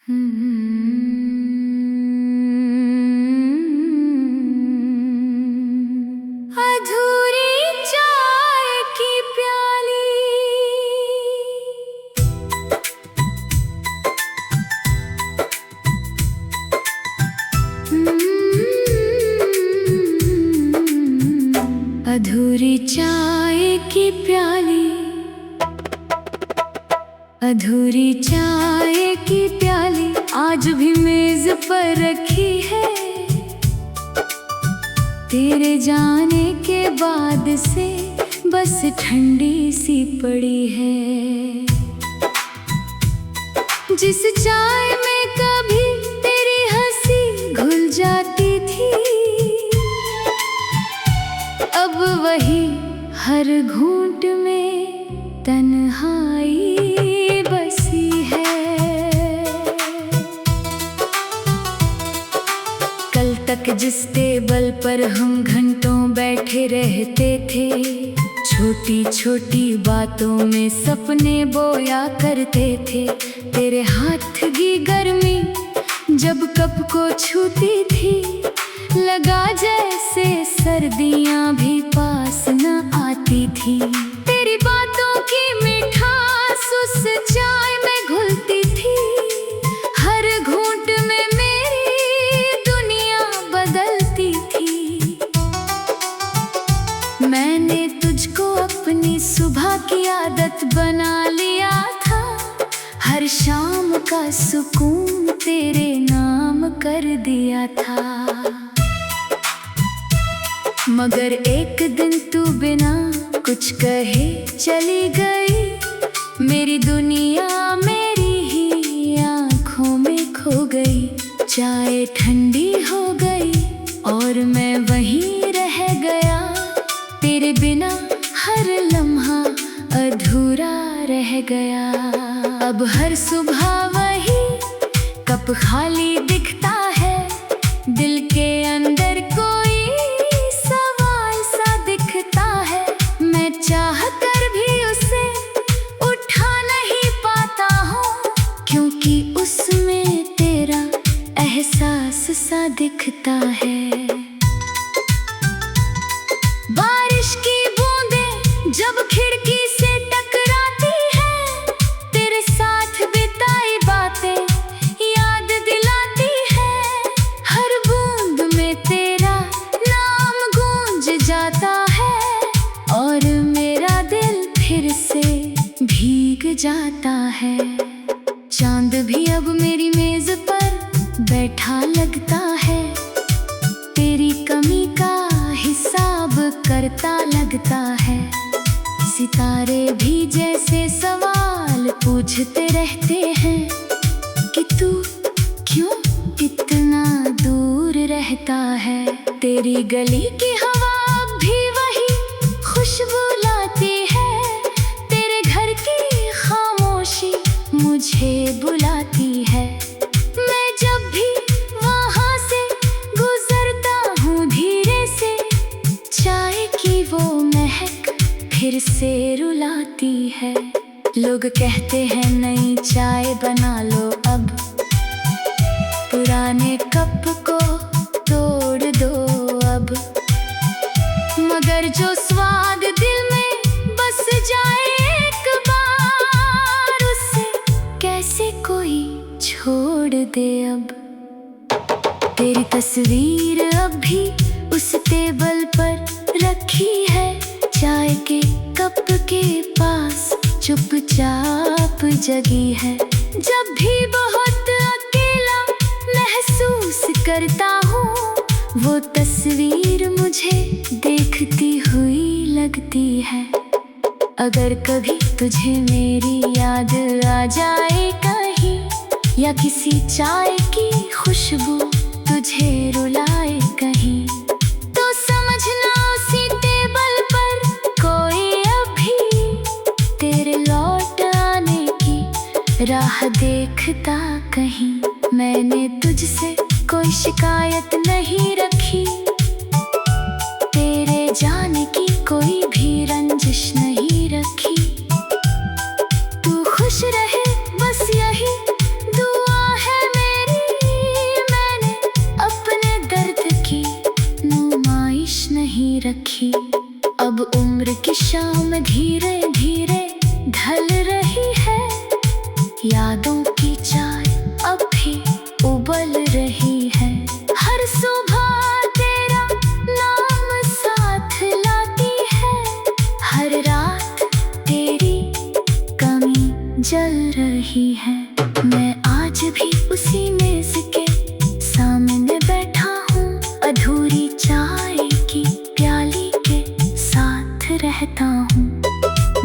अधूरी चाय की प्याली, अधूरी चाय की प्याली, अधूरी चाय की प्याली आज भी मेज पर रखी है। तेरे जाने के बाद से बस ठंडी सी पड़ी है। जिस चाय में कभी तेरी हंसी घुल जाती थी, अब वही हर घूंट में तन्हाई बसी है। कल तक जिस टेबल पर हम घंटों बैठे रहते थे, छोटी छोटी बातों में सपने बोया करते थे। तेरे हाथ की गर्मी जब कप को छूती थी, लगा जैसे सर्दियां भी पास न आती थी। तेरी बातों की मिठास उस चाय में घुलती थी, हर घूंट में मेरी दुनिया बदलती थी। मैंने तुझको अपनी सुबह की आदत बना लिया था, हर शाम का सुकून तेरे नाम कर दिया था। मगर एक दिन तू बिना कुछ कहे चली गई, मेरी दुनिया मेरी ही आँखों में खो गई। चाय ठंडी हो गई और मैं वहीं रह गया, तेरे बिना हर लम्हा अधूरा रह गया। अब हर सुबह वही कप खाली दिखता है, दिल के अंदर कोई चाह कर भी उसे उठा नहीं पाता हूँ, क्योंकि उसमें तेरा एहसास सा दिखता है। बारिश की बूंदें जब खिड़की से टकराती है, तेरे साथ बिताई बातें याद दिलाती है। हर बूंद में तेरा नाम गूंज जाता है और मेरा दिल फिर से भीग जाता है। चांद भी अब मेरी मेज पर बैठा लगता है, तेरी कमी का हिसाब करता लगता है। सितारे भी जैसे सवाल पूछते रहते हैं कि तू क्यों इतना दूर रहता है। तेरी गली की हवा भी वही खुशबू लाती है, तेरे घर की खामोशी मुझे बुलाती है। मैं जब भी वहाँ से गुजरता हूँ धीरे से, चाय की वो महक फिर से रुलाती है। लोग कहते हैं नई चाय बना लो अब, पुराने कप को तोड़ दो अब। मगर जो स्वाद दिल में बस जाए एक बार, उसे कैसे कोई छोड़ दे अब। तेरी तस्वीर अब भी उस टेबल पर रखी है, चाय के कप के पास चुपचाप जगी है। जब भी बहुत अकेला महसूस करता हूँ, वो तस्वीर मुझे देखती हुई लगती है। अगर कभी तुझे मेरी याद आ जाए कहीं, या किसी चाय की खुशबू तुझे रुलाए कहीं, तो समझना उसी टेबल पर कोई अभी तेरे लौट आने की राह देखता कहीं। मैंने तुझसे कोई शिकायत नहीं रखी, तेरे जाने की कोई भी रंजिश नहीं रखी। तू खुश रहे बस यही दुआ है की चाय अब भी उबल रही है। हर सुबह तेरा नाम साथ लाती है, हर रात तेरी कमी जल रही है। मैं आज भी उसी मेज के सामने बैठा हूँ, अधूरी चाय की प्याली के साथ रहता हूँ।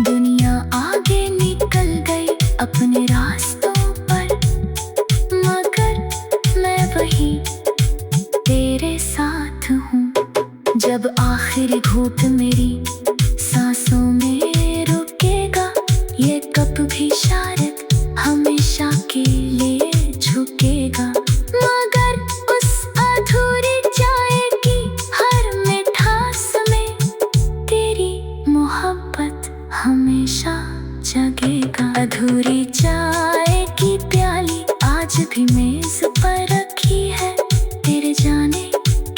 दुनिया आगे निकल गई अपने रास्तों पर, मगर मैं वही तेरे साथ हूँ। जब आखिरी घूंट मेरी सांसों में रुकेगा, ये कप भी शायद हमेशा के लिए झुकेगा, मगर उस अधूरी चाय की हर मिठास में तेरी मोहब्बत हमेशा जगेगा। अधूरी चाय की प्याली आज भी मेज पर रखी है, तेरे जाने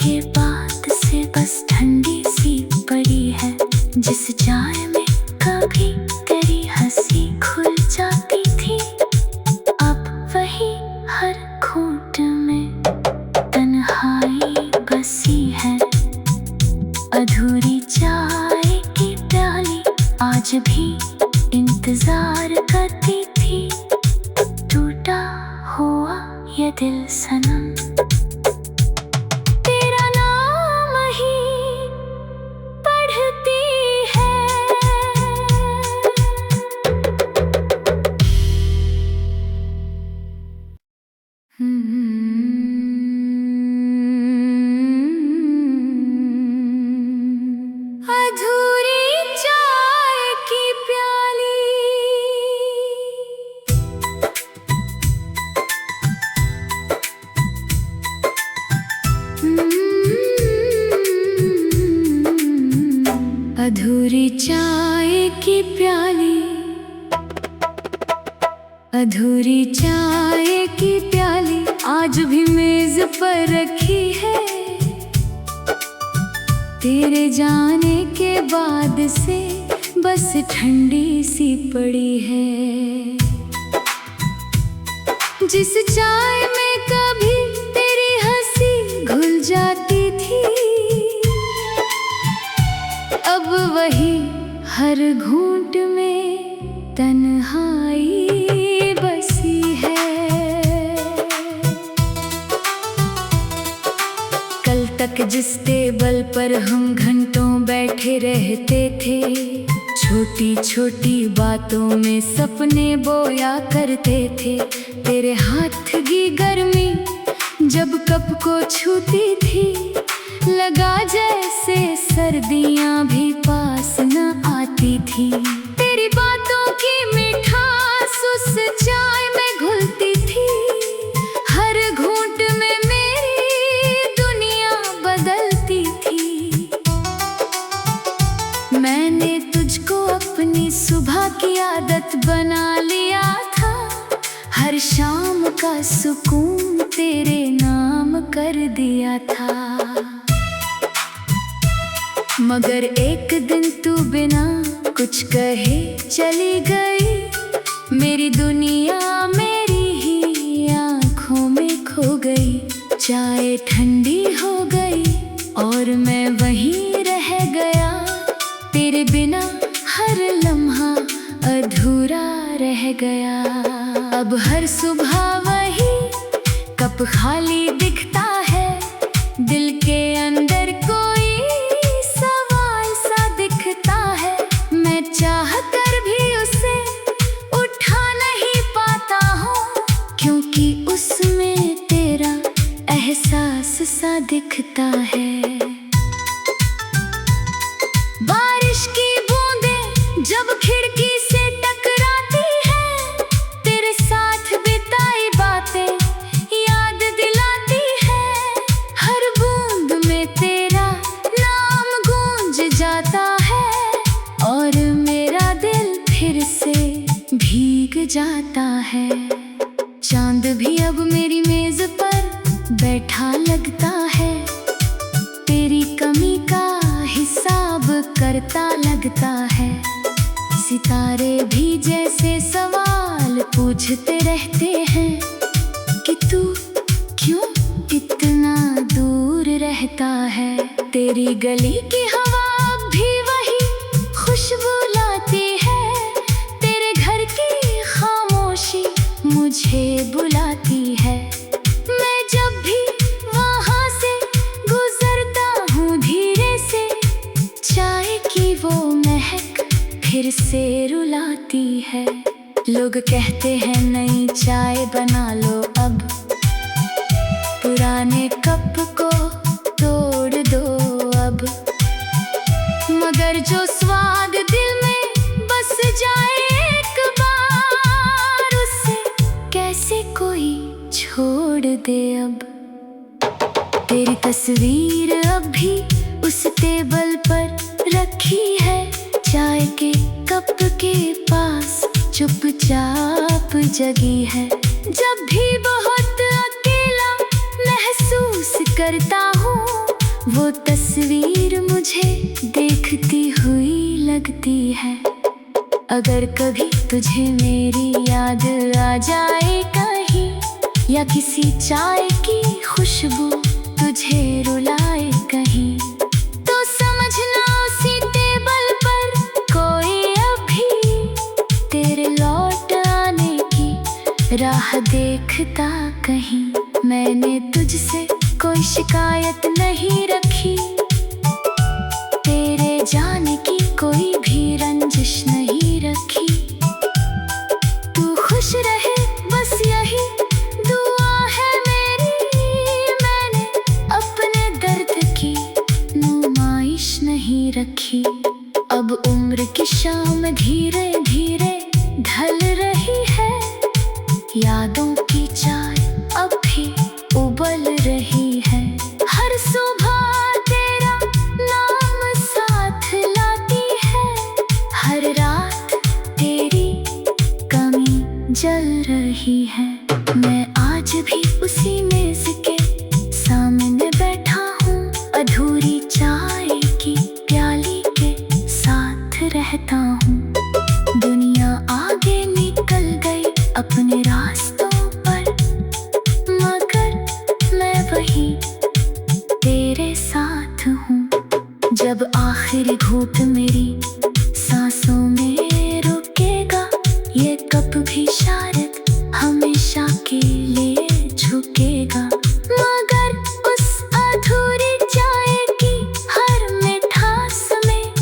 के बाद से बस ठंडी सी पड़ी है। जिस चाय में कभी तेरी हंसी खुल जाती थी, अब वही हर घूंट में तन्हाई बसी है। अधूरी चाय की प्याली आज भी इंतजार करती थी, टूटा हुआ ये दिल सनम तेरा नाम ही पढ़ती है। अधूरी चाय की प्याली। अधूरी चाय की प्याली, अधूरी चाय की प्याली आज भी मेज पर रखी है, तेरे जाने के बाद से बस ठंडी सी पड़ी है। जिस चाय में कभी तेरी हंसी घुल जाती थी, अब वही हर घूंट में तन्हाई बसी है। कल तक जिस टेबल पर हम घंटों बैठे रहते थे, छोटी छोटी बातों में सपने बोया करते थे। तेरे हाथ की गर्मी जब कप को छूती थी, लगा जैसे सर्दियाँ भी पास न आती थी। तेरी बातों की मिठास उस चाय में घुलती थी, हर घूंट में मेरी दुनिया बदलती थी। मैंने तुझको अपनी सुबह की आदत बना लिया था, हर शाम का सुकून तेरे नाम कर दिया था। मगर एक दिन तू बिना कुछ कहे चली गई, मेरी दुनिया मेरी ही आँखों में खो गई। चाय ठंडी हो गई और मैं वहीं रह गया, तेरे बिना हर लम्हा अधूरा रह गया। अब हर सुबह वही कप खाली दिखता है, दिल के अंदर कोई चाह कर भी उसे उठा नहीं पाता हूँ, क्योंकि उसमें तेरा एहसास सा दिखता है। बारिश की बूंदें जब खिड़की से टकराती है, तेरे साथ बिताई बातें याद दिलाती है। हर बूंद में तेरा नाम गूंज जाता है और मेरा दिल फिर से भीग जाता है। चांद भी अब मेरी मेज पर बैठा लगता है, तेरी कमी का हिसाब करता लगता है। सितारे भी जैसे सवाल सवाल पूछते रहते हैं कि तू क्यों इतना दूर रहता है। तेरी गली की हवा भी वही खुशबू लाती है, तेरे घर की खामोशी मुझे बुलाती है। मैं जब भी वहाँ से गुजरता हूँ धीरे से, चाय की वो महक फिर से रुलाती है। लोग कहते हैं नई चाय बना लो अब, पुराने कप को तोड़ दो अब। मगर जो स्वाद दिल में बस जाए एक बार, उससे कैसे कोई छोड़ दे अब। तेरी तस्वीर अब भी उस टेबल पर रखी है, चाय के कप के पास चुपचाप जगी है। जब भी बहुत अकेला महसूस करता हूँ, वो तस्वीर मुझे देखती हुई लगती है। अगर कभी तुझे मेरी याद आ जाए कहीं, या किसी चाय की खुशबू तुझे रुलाए कहीं, तो समझना उसी टेबल पर कोई अभी तेरे लौट आने की राह देखता कहीं। मैंने तुझसे कोई शिकायत नहीं रखी, तेरे जाने की कोई भी रंजिश नहीं रखी। तू खुश रहे बस यही दुआ है मेरी, मैंने अपने दर्द की नुमाइश नहीं रखी। अब उम्र की शाम धीरे धीरे ढल रही है, यादों की चाय अब भी उबल रही है। हर सुबह तेरा नाम साथ लाती है, हर रात तेरी कमी जल रही है। मैं आज भी उसी मेज के सामने बैठा हूँ, अधूरी चाय की प्याली के साथ रहता हूँ। दुनिया आगे निकल गई अपने रास्तों पर, मगर मैं वही तेरे साथ हूँ। जब आखिरी घूंट मेरी सांसों में रुकेगा, ये कप भी शायद हमेशा के लिए झुकेगा। मगर उस अधूरी चाय की हर मिठास में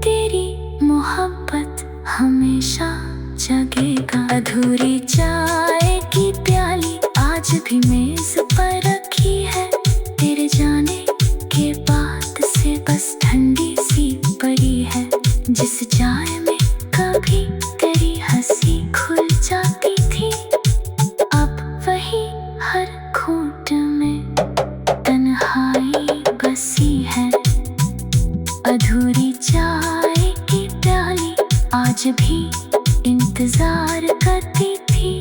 तेरी मोहब्बत हमेशा जगेगा। अधूरी चाय की प्याली आज भी मेज पर रखी है, तेरे जाने के बाद से बस ठंडी सी पड़ी है। जिस चाय में कभी तेरी हंसी खुल जाती थी, अब वही हर घूंट में तन्हाई बसी है। अधूरी चाय की प्याली आज भी इंतजार करती थी,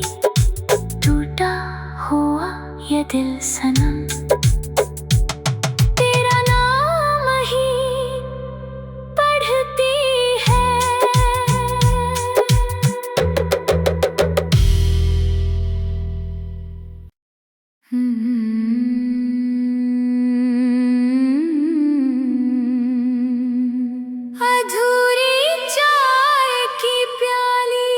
टूटा हुआ ये दिल सनम तेरा नाम ही पढ़ती है। अधूरी चाय की प्याली।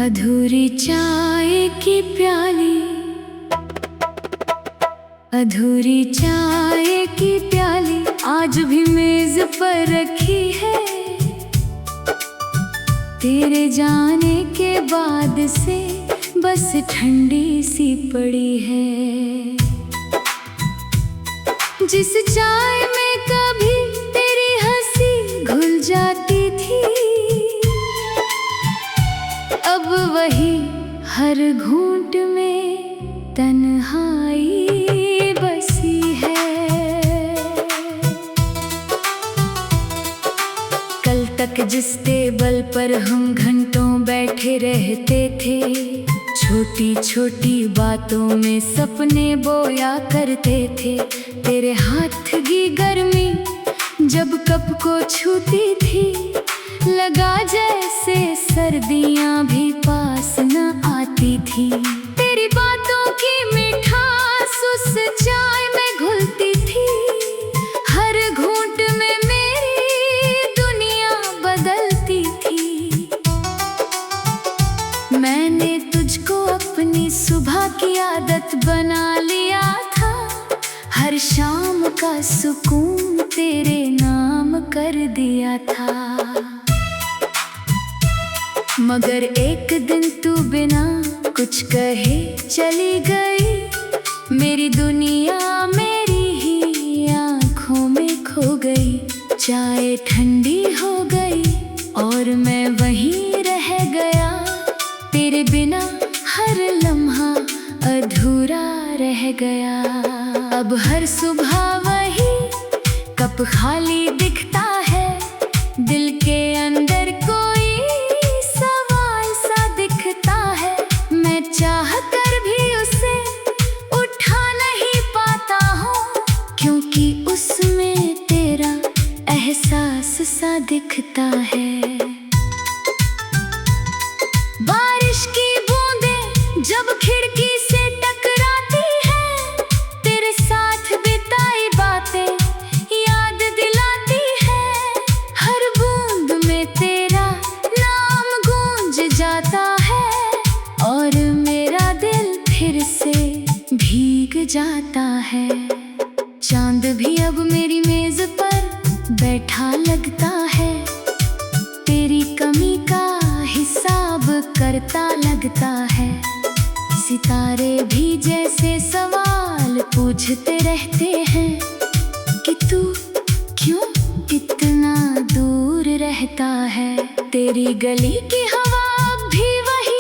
अधूरी चाय की प्याली, अधूरी चाय की प्याली आज भी मेज पर रखी है, तेरे जाने के बाद से बस ठंडी सी पड़ी है। जिस चाय में कभी तेरी हंसी घुल जाती थी, अब वही हर घूंट में तन्हाई बसी है। कल तक जिस टेबल पर हम घंटों बैठे रहते थे, छोटी छोटी बातों में सपने बोया करते थे। तेरे हाथ की गर्मी जब कप को छूती थी, लगा जैसे सर्दियां भी पास न आती थी। तेरी बातों की मिठास उस चाय में घुलती थी, हर घूंट में मेरी दुनिया बदलती थी। मैंने तुझको अपनी सुबह की आदत बना लिया था, हर शाम का सुकून तेरे नाम कर दिया था। मगर एक दिन तू बिना कुछ कहे चली गई, मेरी दुनिया मेरी ही आँखों में खो गई। चाय ठंडी हो गई और मैं वहीं रह गया, तेरे बिना हर लम्हा अधूरा रह गया। अब हर सुबह वही कप खाली दिखता है, दिल के अंदर कोई सवाल सा दिखता है। मैं चाह कर भी उसे उठा नहीं पाता हूँ, क्योंकि उसमें तेरा एहसास सा दिखता है। बारिश की बूंदें जब खिड़की से टकराती है, तेरे साथ बिताई बातें याद दिलाती है। हर बूंद में तेरा नाम गूंज जाता है और मेरा दिल फिर से भीग जाता है। चांद भी अब मेरी मेज पर बैठा लगता है, तेरी कमी का हिसाब करता लगता है। सितारे भी जैसे सवाल पूछते रहते हैं कि तू क्यों इतना दूर रहता है। तेरी गली की हवा भी वही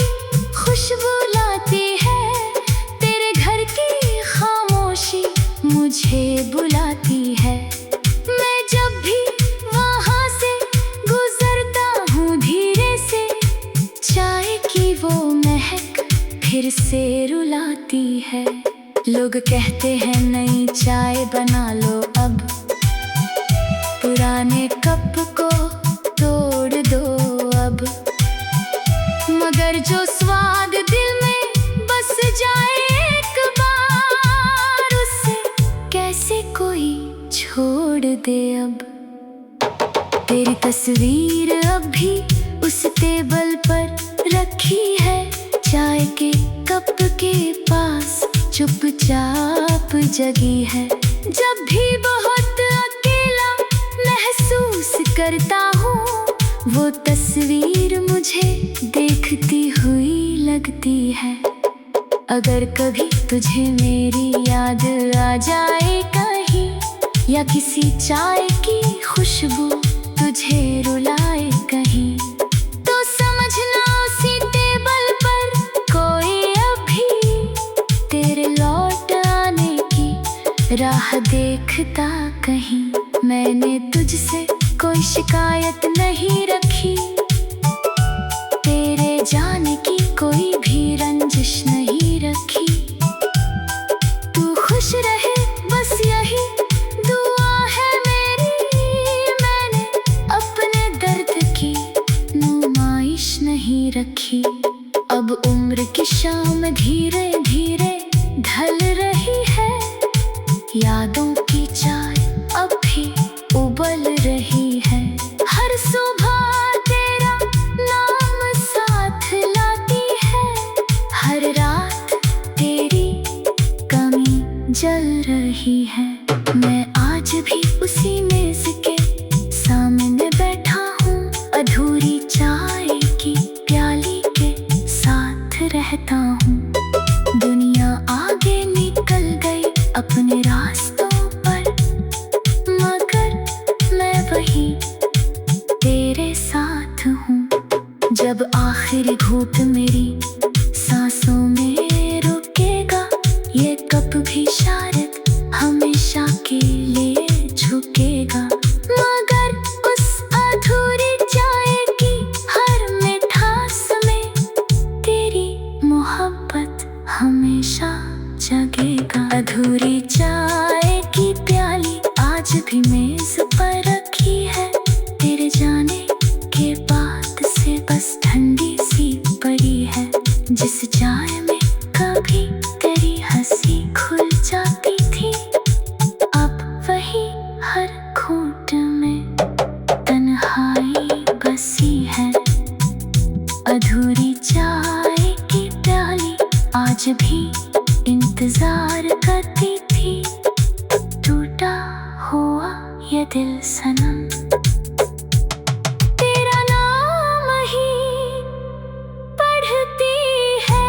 खुशबू लाती है, तेरे घर की खामोशी मुझे बुलाती है। मैं जब भी वहाँ से गुजरता हूँ धीरे से, चाय की वो महक फिर से रुलाती है। लोग कहते हैं नई चाय बना लो अब, पुराने कप को तोड़ दो अब। मगर जो स्वाद दिल में बस जाए एक बार, उसे कैसे कोई छोड़ दे अब। तेरी तस्वीर अब भी उस टेबल पर रखी है, चाय के कप के पास चुपचाप जगी है। जब भी बहुत अकेला महसूस करता हूँ, वो तस्वीर मुझे देखती हुई लगती है। अगर कभी तुझे मेरी याद आ जाए कहीं, या किसी चाय की खुशबू तुझे रुलाए कहीं, तो समझना उसी टेबल पर कोई अभी तेरे लौट आने की राह देखता कहीं। मैंने तुझसे कोई शिकायत नहीं रखी, तेरे जाने की कोई भी रंजिश नहीं रखी। तू खुश रहे बस यही दुआ है मेरी, मैंने अपने दर्द की नुमाइश नहीं रखी। अब उम्र की शाम धीरे धीरे ढल रही है, यादों की चाय अब भी उबल रही है। हर सुबह तेरा नाम साथ लाती है, हर रात तेरी कमी जल रही है। मैं आज भी उसी मेज के सामने बैठा हूँ, अधूरी चाय की प्याली के साथ रहता हूँ। दुनिया आगे निकल गई अपने रास्तों पर, मगर मैं वही तेरे साथ हूँ। जब आखिरी घूंट मेरी सांसों में रुकेगा, ये कप भी शायद हमेशा के लिए भी मेज पर रखी है, तेरे जाने के बाद से बस ठंडी सी पड़ी है। जिस चाय में कभी तेरी हंसी घुल जाती थी, अब वही हर घूंट में तन्हाई बसी है। अधूरी चाय की प्याली आज भी इंतजार करती थी, टूटा हुआ ये दिल सनम तेरा नाम ही पढ़ती है।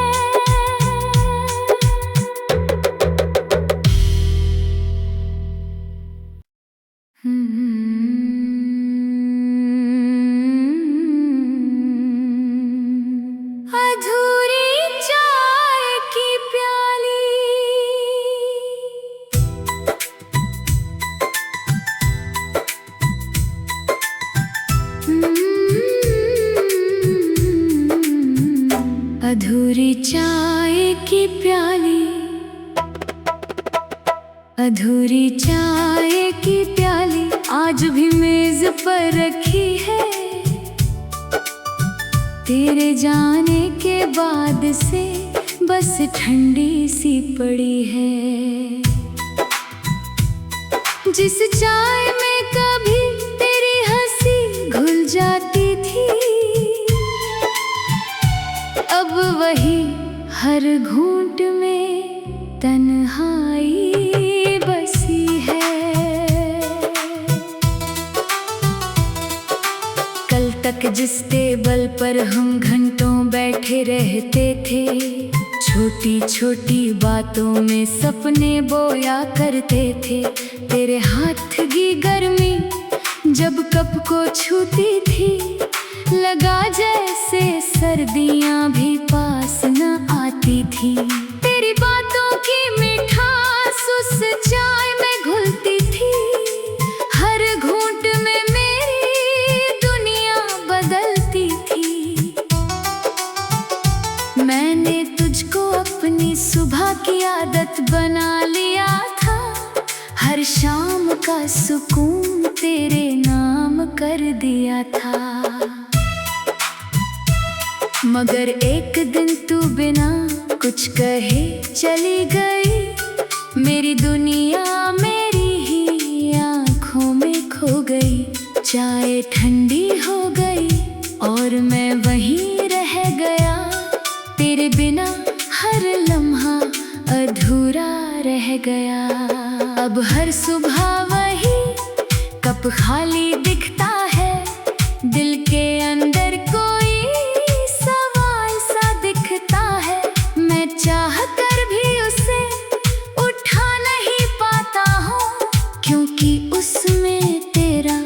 अधूरी चाय की प्याली, अधूरी चाय की प्याली, अधूरी चाय की प्याली आज भी मेज पर रखी है, तेरे जाने के बाद से बस ठंडी सी पड़ी है। जिस चाय में कभी तेरी हंसी घुल जाती थी, अब वही हर घूंट में तन्हाई बसी है। कल तक जिस टेबल पर हम घंटों बैठे रहते थे, छोटी छोटी बातों में सपने बोया करते थे। तेरे हाथ की गर्मी जब कप को छूती थी, लगा जैसे सर्दियां भी पास न आती थी। तेरी बातों की मिठास उस चाय में घुलती थी, हर घूंट में मेरी दुनिया बदलती थी। मैंने तुझको अपनी सुबह की आदत बना लिया था, हर शाम का सुकून तेरे नाम कर दिया था। मगर एक दिन तू बिना कुछ कहे चली गई, मेरी दुनिया मेरी ही आँखों में खो गई। चाय ठंडी हो गई और मैं वहीं रह गया, तेरे बिना हर लम्हा अधूरा रह गया। अब हर सुबह वही कप खाली दिखता है, दिल के अंदर कोई सवाल सा दिखता है। मैं चाह कर भी उसे उठा नहीं पाता हूँ, क्योंकि उसमें तेरा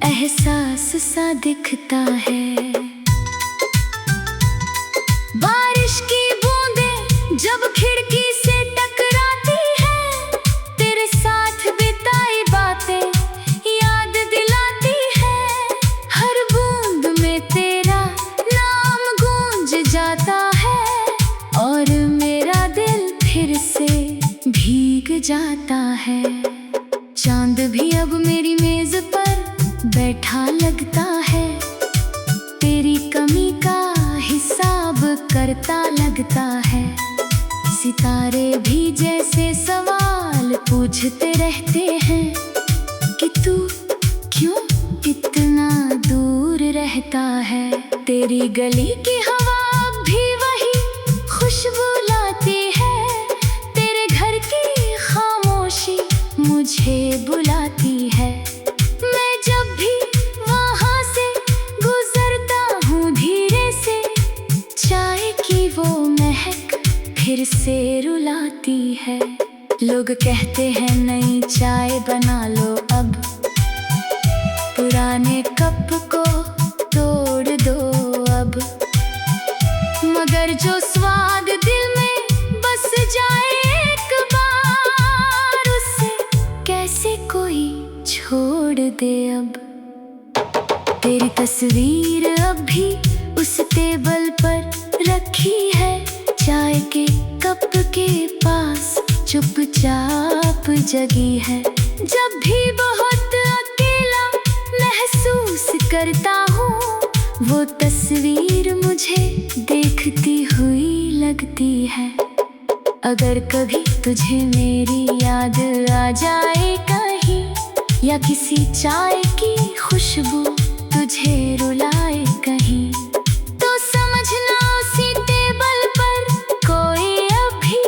एहसास सा दिखता है। बारिश की बूंदें जब खिड़की से टकराती है, तेरे साथ बिताई बातें याद दिलाती है। हर बूंद में तेरा नाम गूंज जाता है, और मेरा दिल फिर से भीग जाता है। चांद भी अब मेरी मेज पर बैठा लगता है, तेरी कमी का हिसाब करता लगता है। सितारे भी जैसे सवाल पूछते रहते हैं कि तू क्यों इतना दूर रहता है। तेरी गली की हवा भी वही खुशबू लाती है, तेरे घर की खामोशी मुझे बुलाती है। मैं जब भी वहाँ से गुजरता हूँ धीरे से, चाय की वो महक फिर से रुलाती है। लोग कहते हैं नई चाय बना लो अब, पुराने कप को तोड़ दो अब। मगर जो स्वाद दिल में बस जाए एक बार, उसे कैसे कोई छोड़ दे अब। तेरी तस्वीर अब भी उस टेबल पर रखी है, चाय के कप के पास चुपचाप जगी है। जब भी बहुत महसूस करता हूँ। वो तस्वीर मुझे देखती हुई लगती है। अगर कभी तुझे मेरी याद आ जाए कहीं, या किसी चाय की खुशबू तुझे रुलाए कहीं, तो समझना उसी टेबल पर कोई अभी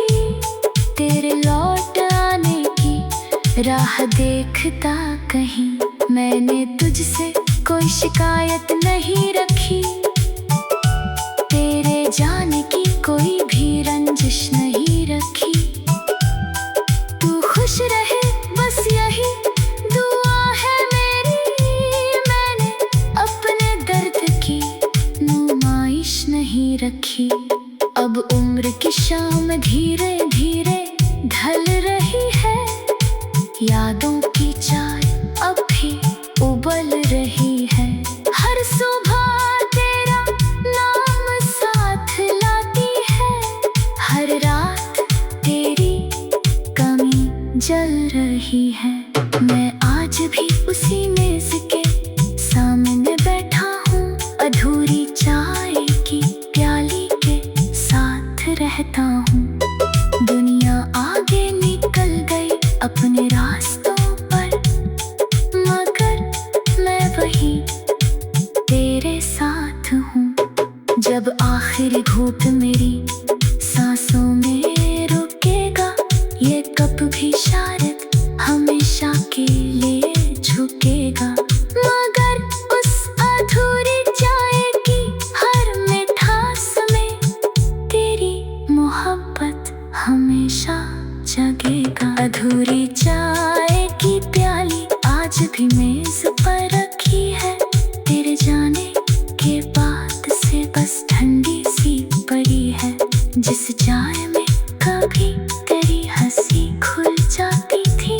तेरे लौट आने की राह देखता कहीं। मैंने तुझसे कोई शिकायत नहीं रखी, तेरे जाने की कोई भी रंजिश नहीं रखी। तू खुश रहे बस यही दुआ है मेरी। मैंने अपने दर्द की नुमाइश नहीं रखी। अब उम्र की शाम धीरे धीरे ढल रही है, यादों की चाय अब भी उबल रही है। हर सुबह तेरा नाम साथ लाती है, हर रात तेरी कमी जल रही है। मैं आज भी उसी मेज के सामने बैठा हूँ, अधूरी चाय की प्याली के साथ रहता हूँ। दुनिया आगे निकल गई अपने रास्तों पर, मगर मैं वही तेरे साथ हूँ। जब आखिरी घूंट मेरी सांसों में रुकेगा, ये कप भी शायद हमेशा के लिए झुकेगा। मगर उस अधूरी चाय की हर मिठास में तेरी मोहब्बत हमेशा जगेगा। अधूरी चाय की प्याली आज भी मेज पर रखी है, तेरे जाने के बाद से बस ठंडी सी पड़ी है। जिस चाय में कभी तेरी हंसी खुल जाती थी,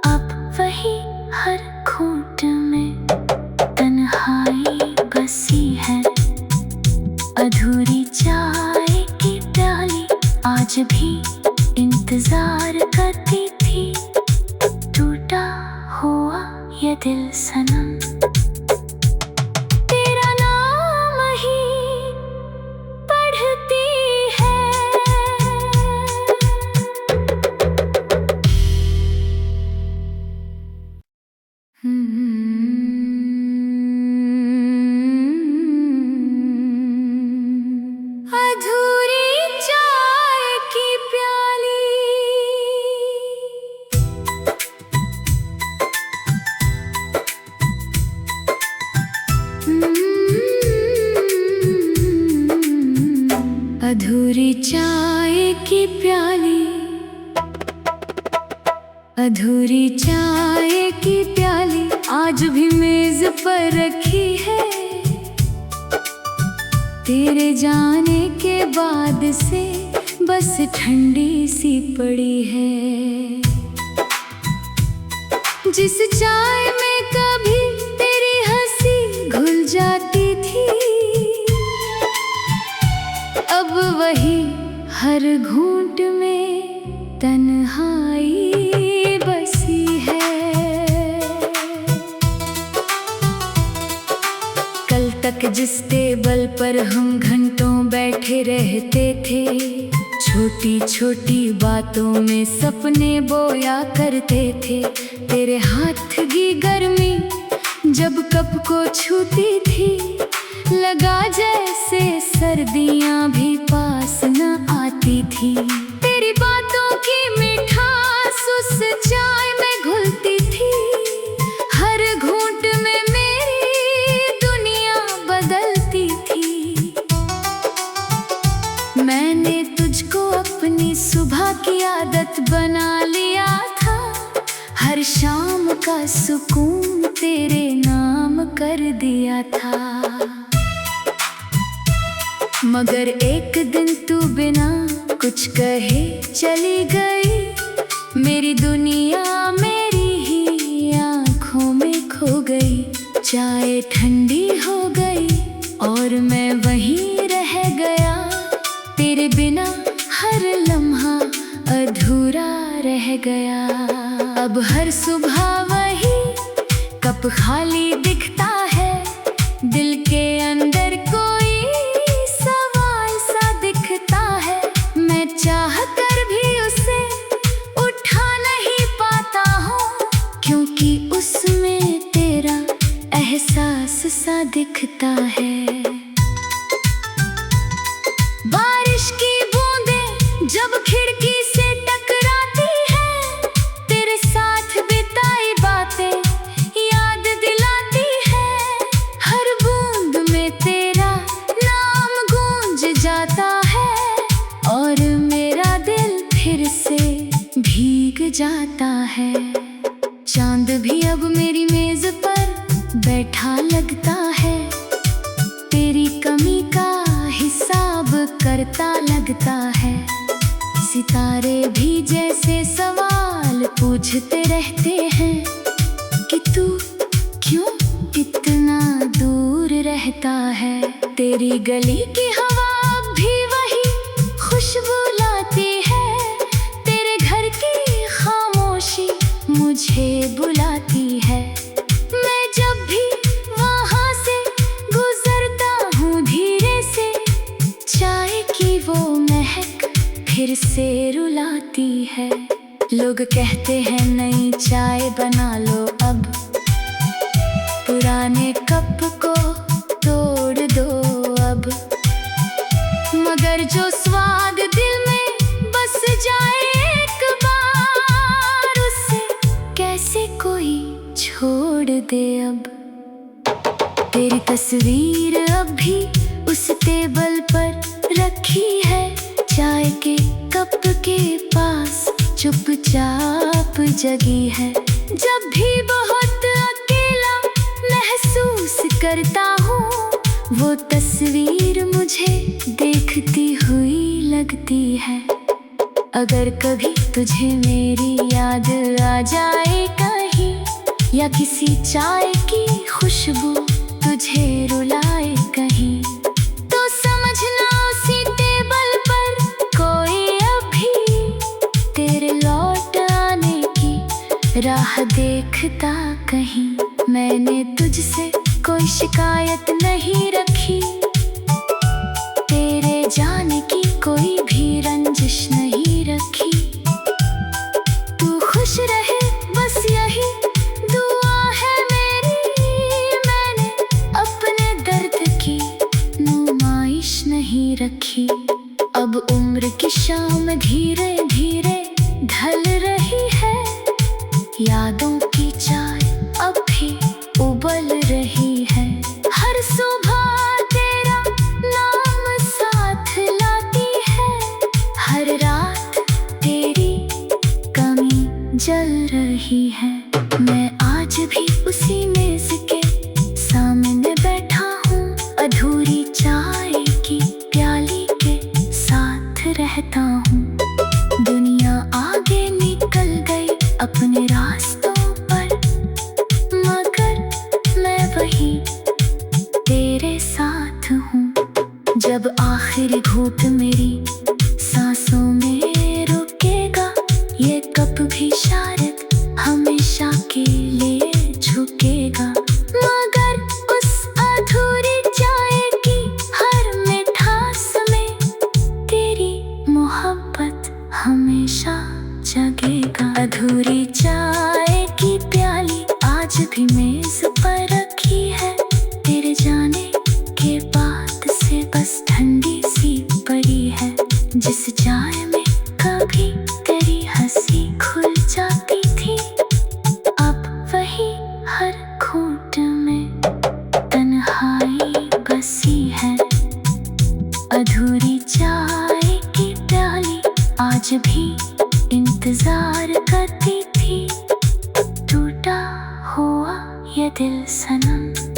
अब वही हर घूंट में तन्हाई बसी है। अधूरी चाय की प्याली आज भी इंतजार करती थी, टूटा हुआ ये दिल सनम तेरा नाम ही पढ़ती है। अधूरी चाय की प्याली। अधूरी चाय की प्याली, अधूरी चाय की प्याली आज भी मेज पर रखी है, तेरे जाने के बाद से बस ठंडी सी पड़ी है। जिस चाय में कभी तेरी हंसी घुल जाती थी, अब वही हर घूंट में तन्हाई बसी है। कल तक जिस टेबल पर हम घंटों बैठे रहते थे, छोटी छोटी बातों में सपने बोया करते थे। तेरे हाथ की गर्मी जब कप को छूती थी, लगा जैसे सर्दियाँ भी पास न आती थी। तेरी बातों की मिठास उस चाय में घुलती थी, हर घूंट में मेरी दुनिया बदलती थी। मैंने तुझको अपनी सुबह की आदत बना लिया था, हर शाम का सुकून तेरे नाम कर दिया था। मगर एक दिन तू बिना कुछ कहे चली गई, मेरी दुनिया मेरी ही आँखों में खो गई। चाय ठंडी हो गई और मैं वहीं रह गया, तेरे बिना हर लम्हा अधूरा रह गया। अब हर सुबह वही कप कप खाली दिखता है, दिल के अंदर कोई सवाल सा दिखता है। मैं चाह कर भी उसे उठा नहीं पाता हूँ, क्योंकि उसमें तेरा एहसास सा दिखता है। बारिश की बूंदें जब खिड़की से टकराती है, तेरे साथ बिताई बातें याद दिलाती है। हर बूंद में तेरा नाम गूंज जाता है, और मेरा दिल फिर से भीग जाता है। चांद भी अब मेरी मेज पर बैठा लगता है, तेरी कमी का हिसाब करता लगता है। सितारे भी जैसे सवाल पूछते रहते हैं कि तू क्यों इतना दूर रहता है। तेरी गली की हवा अब भी वही खुशबू लाती है, तेरे घर की खामोशी मुझे बुलाती है। मैं जब भी वहाँ से गुजरता हूँ धीरे से, चाय की वो महक फिर से रुलाती है। लोग कहते हैं नई चाय बना लो अब, पुराने कप को तोड़ दो अब। मगर जो स्वाद दिल में बस जाए एक बार, उसे कैसे कोई छोड़ दे अब। तेरी तस्वीर अब भी उस टेबल पर रखी है, चाय के कप के पास चुपचाप जगी है। जब भी बहुत अकेला महसूस करता हूँ, वो तस्वीर मुझे देखती हुई लगती है। अगर कभी तुझे मेरी याद आ जाए कहीं, या किसी चाय की खुशबू तुझे रुलाए कहीं, तो समझना उसी टेबल पर कोई अभी तेरे लौट आने की राह देखता कहीं। मैंने तुझसे कोई शिकायत नहीं रखी, तेरे जाने की कोई भी रंजिश नहीं रखी। तू खुश रहे बस यही दुआ है मेरी, मैंने अपने दर्द की नुमाइश नहीं रखी। अब उम्र की शाम धीरे धीरे ढल रही है, यादों की चाय अब भी उबल रही है। हर सुबह तेरा नाम साथ लाती है, हर रात तेरी कमी जल रही है। मैं आज भी उसी मेज के सामने बैठा हूँ, अधूरी चाय की प्याली के साथ रहता हूँ। दुनिया आगे निकल गई अपने रास्तों पर, मगर मैं वही तेरे साथ हूँ। जब आखिरी घूंट मेरी सांसों में रुकेगा, ये कप भी शायद हमेशा के लिए झुकेगा। मगर उस अधूरी चाय की हर मिठास में तेरी मोहब्बत हमेशा जगेगा। अधूरी चाय की प्याली आज भी मेज पर रखी है, तेरे जाने के बाद से बस ठंडी सी पड़ी है। जिस चाय में कभी तेरी हंसी खुल जाती थी, अब वही हर घूंट में तन्हाई बसी है। अधूरी चाय की प्याली आज भी इंतजार करती थी, टूटा हुआ ये दिल सनम।